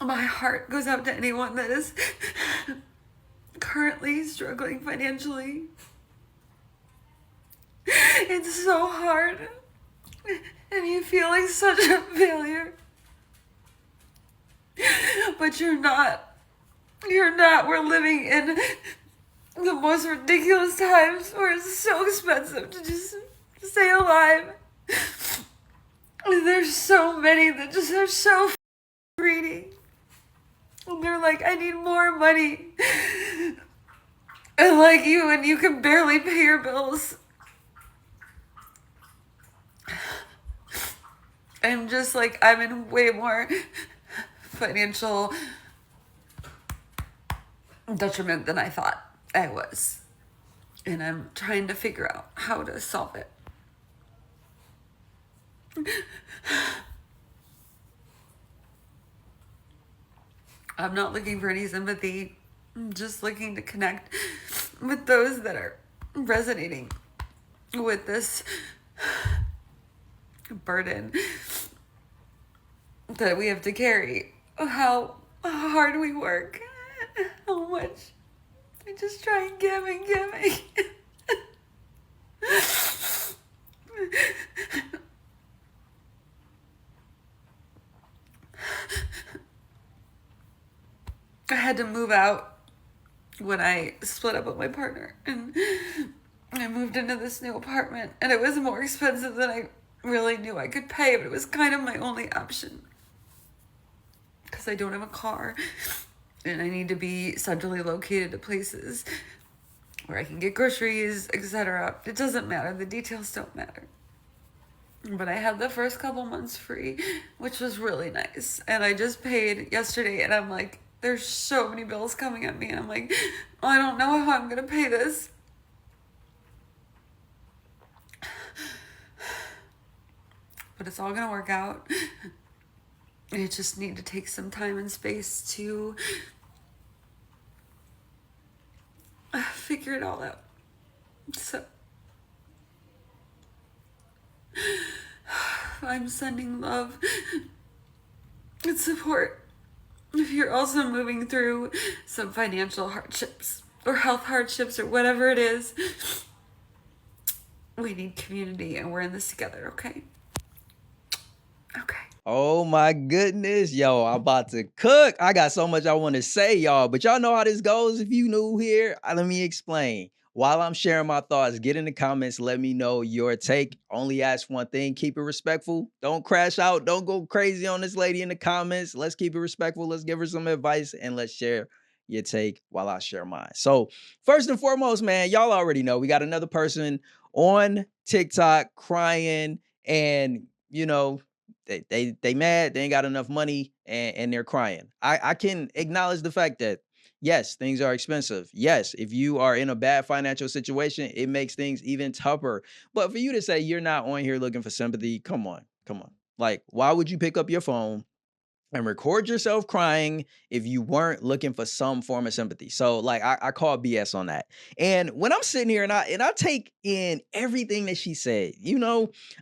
my heart goes out to anyone that is currently struggling financially. It's so hard, and you feel like such a failure. But you're not. You're not. We're living in the most ridiculous times where it's so expensive to just stay alive. There's so many that just are so greedy. And they're like, I need more money. And like you, and you can barely pay your bills. I'm just like, I'm in way more financial detriment than I thought I was. And I'm trying to figure out how to solve it. I'm not looking for any sympathy. I'm just looking to connect with those that are resonating with this burden that we have to carry. How hard we work. How much we just try and give and give. I had to move out when I split up with my partner, and I moved into this new apartment, and it was more expensive than I really knew I could pay, but it was kind of my only option because I don't have a car and I need to be centrally located to places where I can get groceries, etc. It doesn't matter. The details don't matter. But I had the first couple months free, which was really nice. And I just paid yesterday, and I'm like, there's so many bills coming at me. And I'm like, I don't know how I'm going to pay this. But it's all going to work out. I just need to take some time and space to figure it all out. So I'm sending love and support if you're also moving through some financial hardships or health hardships or whatever it is. We need community, and we're in this together, okay? Okay. Oh my goodness, yo, I'm about to cook. I got so much I want to say, y'all, but y'all know how this goes. If you new here, let me explain. While I'm sharing my thoughts, get in the comments, let me know your take. Only ask one thing, keep it respectful. Don't crash out. Don't go crazy on this lady in the comments. Let's keep it respectful. Let's give her some advice and let's share your take while I share mine. So, first and foremost, man, y'all already know we got another person on TikTok crying and, they mad, they ain't got enough money, and they're crying. I can acknowledge the fact that yes, things are expensive. Yes, if you are in a bad financial situation, it makes things even tougher. But for you to say you're not on here looking for sympathy, come on, come on. Like, why would you pick up your phone and record yourself crying if you weren't looking for some form of sympathy? So like I call BS on that. And when I'm sitting here and I take in everything that she said,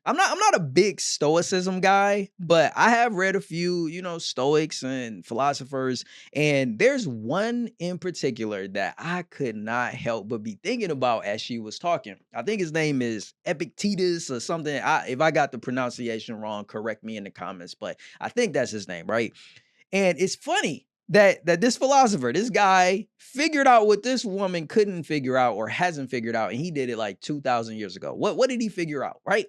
I'm not a big stoicism guy, but I have read a few, stoics and philosophers, and there's one in particular that I could not help but be thinking about as she was talking. I think his name is Epictetus or something. If I got the pronunciation wrong, correct me in the comments, but I think that's his name, right? And it's funny that this philosopher, this guy, figured out what this woman couldn't figure out or hasn't figured out, and he did it like 2,000 years ago. What did he figure out, right?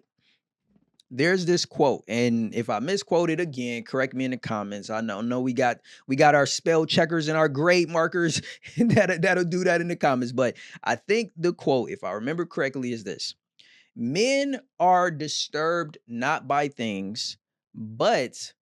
There's this quote, and if I misquote it again, correct me in the comments. I know we got our spell checkers and our grade markers that'll do that in the comments. But I think the quote, if I remember correctly, is this: men are disturbed not by things, but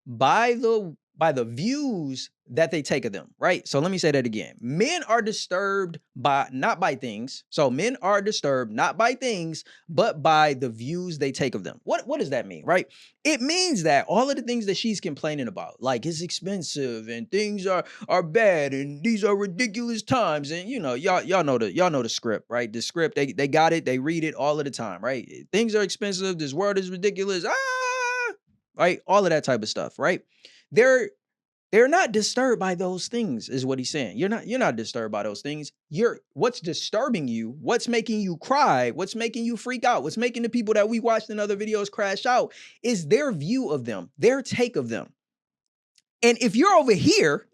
by the views that they take of them, right? So let me say that again. Men are disturbed not by things. So men are disturbed not by things, but by the views they take of them. What does that mean, right? It means that all of the things that she's complaining about, like it's expensive and things are bad and these are ridiculous times, and y'all know the script, right? The script, they got it, they read it all of the time, right? Things are expensive, this world is ridiculous. Right? All of that type of stuff, right? They're They're not disturbed by those things, is what he's saying. You're not disturbed by those things. What's disturbing you, what's making you cry, what's making you freak out, what's making the people that we watched in other videos crash out is their view of them, their take of them. And if you're over here,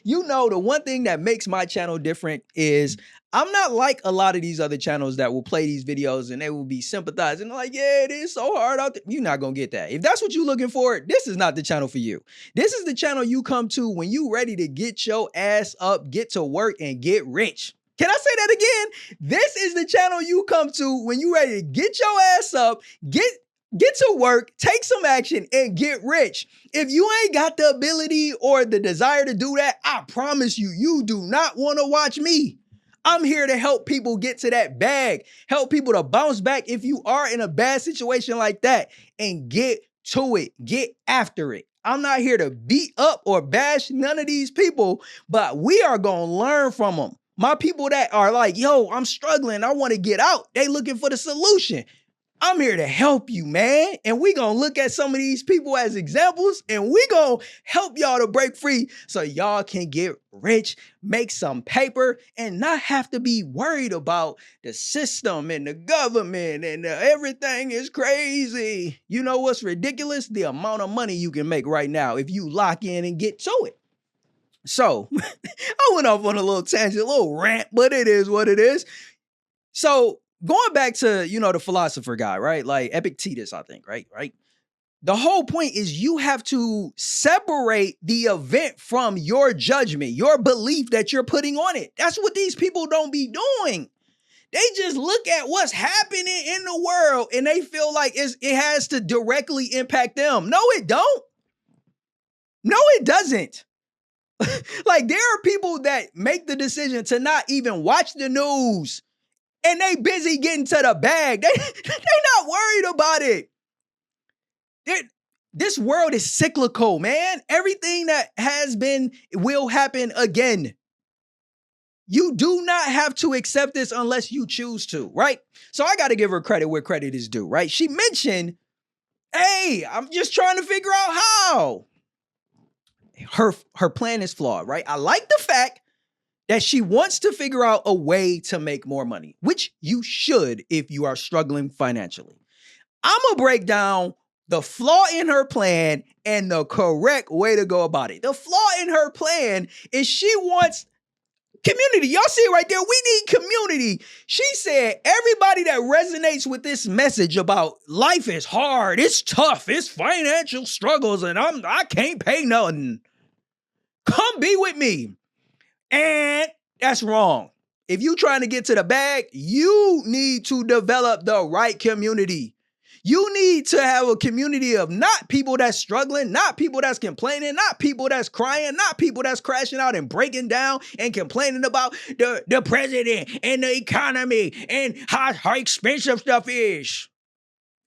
you know the one thing that makes my channel different is I'm not like a lot of these other channels that will play these videos and they will be sympathizing like, yeah, it is so hard out there. You're not going to get that. If that's what you're looking for, this is not the channel for you. This is the channel you come to when you ready to get your ass up, get to work, and get rich. Can I say that again? This is the channel you come to when you ready to get your ass up, get to work, take some action, and get rich. If you ain't got the ability or the desire to do that, I promise you, you do not want to watch me. I'm here to help people get to that bag, help people to bounce back if you are in a bad situation like that, and get to it, get after it. I'm not here to beat up or bash none of these people, but we are going to learn from them. My people that are like, yo, I'm struggling, I want to get out. They looking for the solution. I'm here to help you, man. And we gonna look at some of these people as examples and we gonna help y'all to break free so y'all can get rich, make some paper, and not have to be worried about the system and the government and everything is crazy. You know what's ridiculous? The amount of money you can make right now if you lock in and get to it. So I went off on a little tangent, a little rant, but it is what it is. So going back to, the philosopher guy, right? Like Epictetus, I think, right? The whole point is you have to separate the event from your judgment, your belief that you're putting on it. That's what these people don't be doing. They just look at what's happening in the world and they feel like it has to directly impact them. No, it don't. No, it doesn't. Like there are people that make the decision to not even watch the news. And they busy getting to the bag. They not worried about it. This world is cyclical, man. Everything that has been will happen again. You do not have to accept this unless you choose to, right? So I got to give her credit where credit is due, right? She mentioned, hey, I'm just trying to figure out how. Her plan is flawed, right? I like the fact that she wants to figure out a way to make more money, which you should if you are struggling financially. I'm going to break down the flaw in her plan and the correct way to go about it. The flaw in her plan is she wants community. Y'all see it right there. We need community. She said everybody that resonates with this message about life is hard, it's tough, it's financial struggles, and I can't pay nothing. Come be with me. And that's wrong. If you're trying to get to the bag, you need to develop the right community. You need to have a community of not people that's struggling, not people that's complaining, not people that's crying, not people that's crashing out and breaking down and complaining about the president and the economy and how expensive stuff is.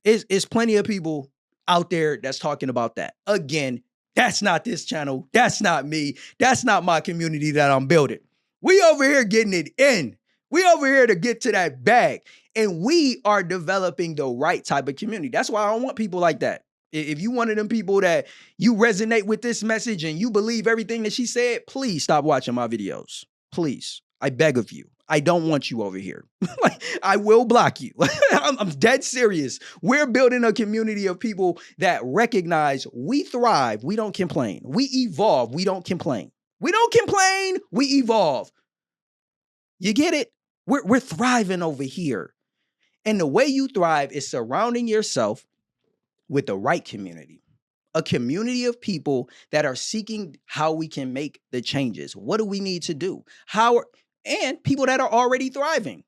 It's plenty of people out there that's talking about that. Again, that's not this channel. That's not me. That's not my community that I'm building. We over here getting it in. We over here to get to that bag. And we are developing the right type of community. That's why I don't want people like that. If you one of them people that you resonate with this message and you believe everything that she said, please stop watching my videos. Please. I beg of you. I don't want you over here. Like, I will block you. I'm dead serious. We're building a community of people that recognize we thrive. We don't complain. We evolve. We don't complain. We don't complain. We evolve. You get it? We're thriving over here. And the way you thrive is surrounding yourself with the right community. A community of people that are seeking how we can make the changes. What do we need to do? And people that are already thriving.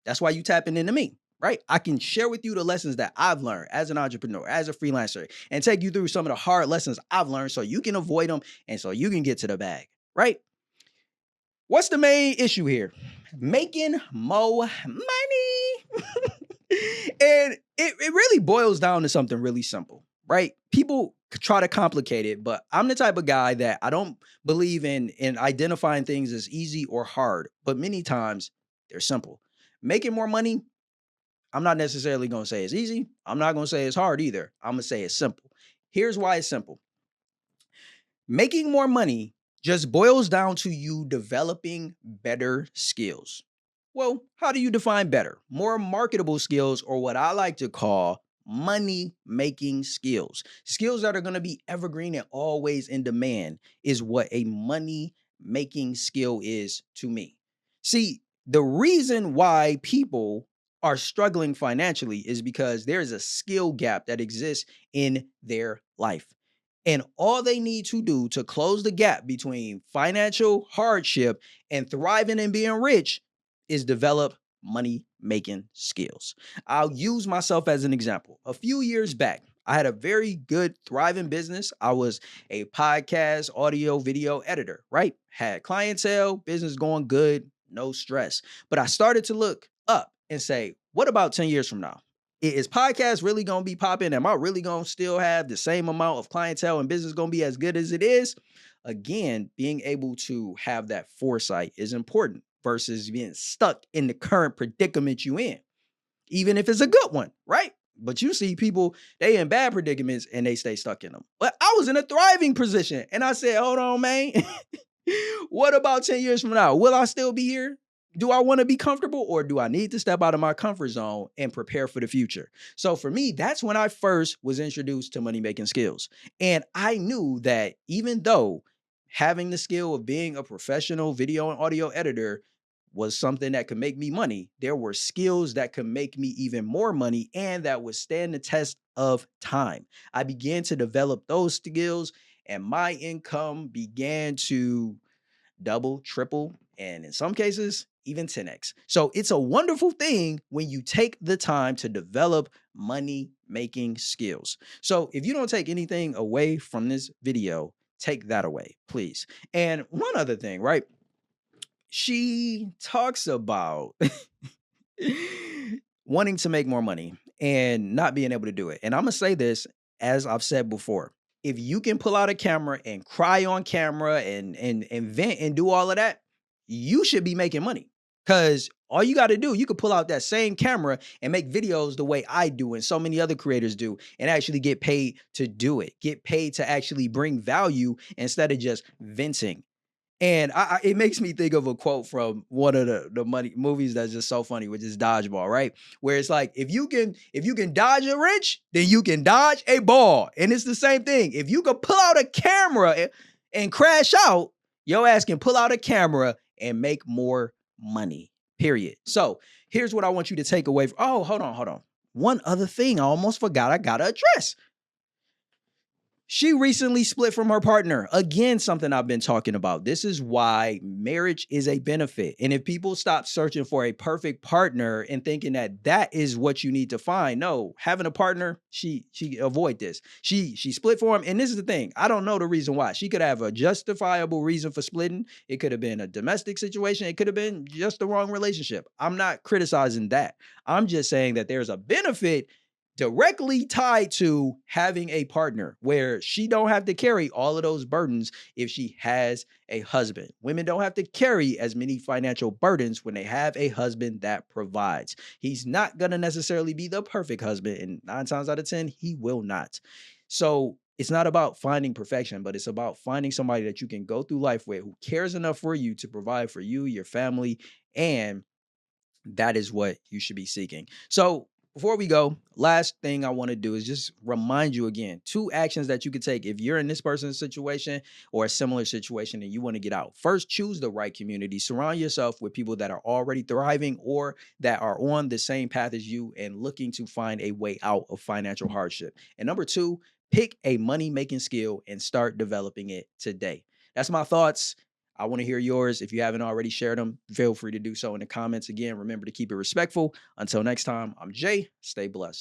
That's why you tapping into me, right? I can share with you the lessons that I've learned as an entrepreneur, as a freelancer, and take you through some of the hard lessons I've learned so you can avoid them and so you can get to the bag, right? What's the main issue here? Making more money. And it really boils down to something really simple, right? People try to complicate it, but I'm the type of guy that I don't believe in identifying things as easy or hard, but many times they're simple. Making more money, I'm not necessarily going to say it's easy. I'm not going to say it's hard either. I'm going to say it's simple. Here's why it's simple. Making more money just boils down to you developing better skills. Well, how do you define better? More marketable skills, or what I like to call money making skills. Skills that are going to be evergreen and always in demand is what a money making skill is to me. See, the reason why people are struggling financially is because there's a skill gap that exists in their life. And all they need to do to close the gap between financial hardship and thriving and being rich is develop money making skills. I'll use myself as an example. A few years back, I had a very good, thriving business. I was a podcast, audio, video editor, right? Had clientele, business going good, no stress. But I started to look up and say, what about 10 years from now? Is podcast really going to be popping? Am I really going to still have the same amount of clientele and business going to be as good as it is? Again, being able to have that foresight is important versus being stuck in the current predicament you in, even if it's a good one, right? But you see people, they in bad predicaments and they stay stuck in them. But I was in a thriving position and I said, hold on, man. What about 10 years from now? Will I still be here? Do I want to be comfortable or do I need to step out of my comfort zone and prepare for the future? So for me, that's when I first was introduced to money making skills. And I knew that even though having the skill of being a professional video and audio editor was something that could make me money, there were skills that could make me even more money and that would stand the test of time. I began to develop those skills and my income began to double, triple, and in some cases, even 10x. So it's a wonderful thing when you take the time to develop money making skills. So if you don't take anything away from this video, take that away, please. And one other thing, right? She talks about wanting to make more money and not being able to do it. And I'm going to say this, as I've said before, if you can pull out a camera and cry on camera and vent and do all of that, you should be making money. Cause all you got to do, you could pull out that same camera and make videos the way I do and so many other creators do and actually get paid to do it. Get paid to actually bring value instead of just venting. And it makes me think of a quote from one of the money movies that's just so funny, which is Dodgeball, right? Where it's like, if you can dodge a wrench, then you can dodge a ball. And it's the same thing. If you can pull out a camera and crash out, your ass can pull out a camera and make more money. Period. So here's what I want you to take away from. Oh, hold on. One other thing I almost forgot I gotta address. She recently split from her partner. Again, something I've been talking about. This is why marriage is a benefit. And if people stop searching for a perfect partner and thinking that that is what you need to find, no, having a partner, she avoid this. She split for him. And this is the thing. I don't know the reason why. She could have a justifiable reason for splitting. It could have been a domestic situation. It could have been just the wrong relationship. I'm not criticizing that. I'm just saying that there's a benefit directly tied to having a partner where she don't have to carry all of those burdens if she has a husband. Women don't have to carry as many financial burdens when they have a husband that provides. He's not going to necessarily be the perfect husband, and 9 times out of 10 he will not. So it's not about finding perfection, but it's about finding somebody that you can go through life with who cares enough for you to provide for you, your family, and that is what you should be seeking. So before we go, last thing I want to do is just remind you again, 2 actions that you could take if you're in this person's situation or a similar situation and you want to get out. First, choose the right community. Surround yourself with people that are already thriving or that are on the same path as you and looking to find a way out of financial hardship. And number 2, pick a money-making skill and start developing it today. That's my thoughts. I want to hear yours. If you haven't already shared them, feel free to do so in the comments. Again, remember to keep it respectful. Until next time, I'm Jay. Stay blessed.